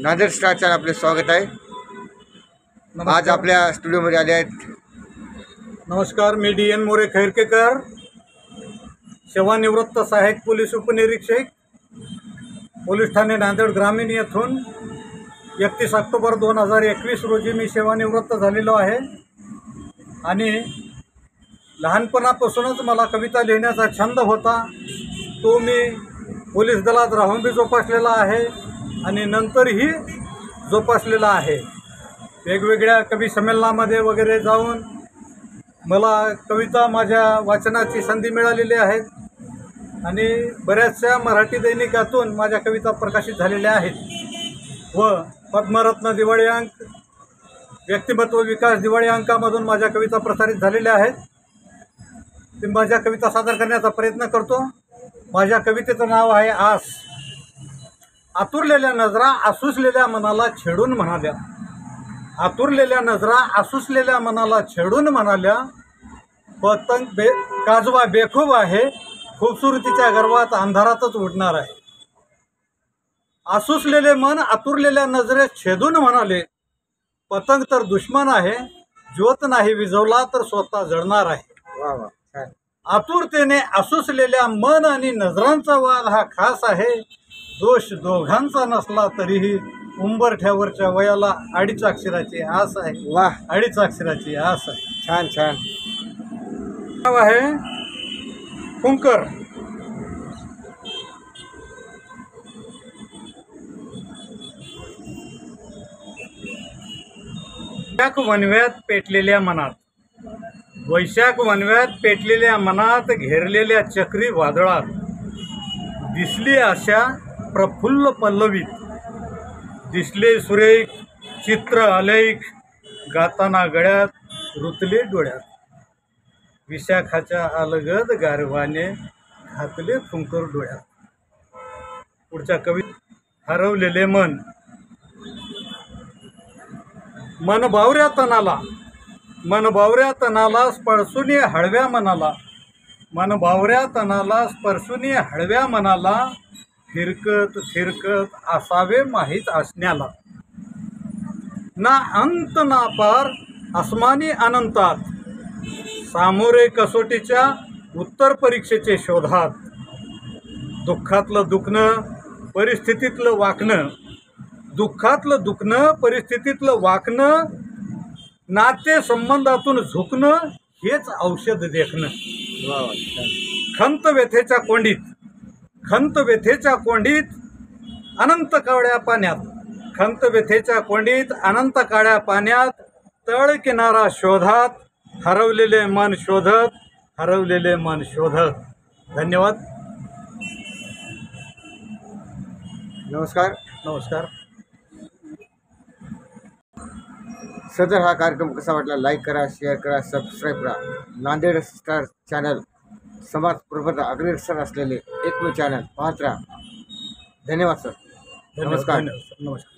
नांदेड स्टारच्या आपले स्वागत आहे। आज आपल्या स्टुडिओमध्ये आले आहेत। नमस्कार, मी DN मोरे खैरकेकर, सेवानिवृत्त सहाय्यक पोलीस उपनिरीक्षक, पोलीस ठाणे नांदेड ग्रामीण येथून 31 ऑक्टोबर 2021 रोजी मी सेवानिवृत्त झालेलो आहे। आणि लहानपणापासूनच मला कविता लिहिण्याचा छंद होता। तो मी पोलीस दलात राहून बी जोपासलेला आहे आणि नंतरही जोपासलेला आहे। वेगवेगळ्या कवी संमेलनामध्ये वगैरे जाऊन मला कविता माझ्या वाचनाची संधी मिळालेली आहे आणि बऱ्याचशा मराठी दैनिकातून माझ्या कविता प्रकाशित झालेल्या आहेत व पद्मरत्न दिवाळी अंक, व्यक्तिमत्व विकास दिवाळी अंकामधून माझ्या कविता प्रसारित झालेल्या आहेत। मी माझ्या कविता सादर करण्याचा प्रयत्न करतो। माझ्या कवितेचं नाव आहे आस। आतुरलेल्या नजरा आसुसलेल्या मनाला छेडून म्हणाल्या, आतुरलेल्या नजरा आसुसलेल्या मनाला छेडून म्हणाल्या, पतंग काजवा बेखूब आहे, खूबसूरतीच्या गर्वात अंधारातच उडणार आहे। आसुसलेले मन आतुरलेल्या नजरेत छेदून म्हणाले, पतंग तर दुश्मन आहे, ज्योत नाही विझवला तर स्वतः जळणार आहे। वा वा, आतुरतेने आसुसलेल्या मन आणि नजरांचा वाद हा खास आहे। दोष दोघांचा नसला तरीही उंबरठ्यावरच्या वयाला 2.5 अक्षराची आस आहे। वाह, 2.5 अक्षराची आस आहे। छान छान। नाव आहे फुंकर। वैशाख वनव्यात पेटलेल्या मनात, वैशाख वनव्यात पेटलेल्या मनात घेरलेल्या चक्री वादळात दिसली आशा प्रफुल्ल पल्लवीत, दिसले सुरेख चित्र अलैख, गाताना गळ्यात रुतले डोळ्यात, विशाखाच्या अलगद गारवाने घातले फुंकर डोळ्यात। पुढच्या कविता, हरवलेले मन। मन बावऱ्या तनाला, मन बावऱ्या तनाला स्पर्शून हळव्या मनाला, मन बावऱ्या तनाला स्पर्शून हळव्या मनाला, फिरकत फिरकत असावे माहीत असण्याला, ना अंत ना पार आसमानी अनंतात, सामोरे कसोटीच्या उत्तर परीक्षेचे शोधात, दुःखातलं दुखणं परिस्थितीतलं वाकणं, दुःखातलं दुखणं परिस्थितीतलं वाकणं, नाते संबंधातून झुकणं हेच औषध देखणं। खंत व्यथेच्या कोंडीत, खंत व्यथेच्या कोंडीत अनंत काळ्या पाण्यात, खंत व्यथेच्या कोंडीत अनंत काळ्या पाण्यात, तळ किनारा शोधात, हरवलेले मन शोधत, हरवलेले मन शोधत। धन्यवाद। नमस्कार। नमस्कार। सदर हा कार्यक्रम कसा वाटला लाईक करा, शेअर करा, सबस्क्राईब करा। नांदेड स्टार चॅनल समाज प्रबोधक अग्रेसर असलेले एकमेव चॅनल पाहत राहा। धन्यवाद सर। नमस्कार। नमस्कार।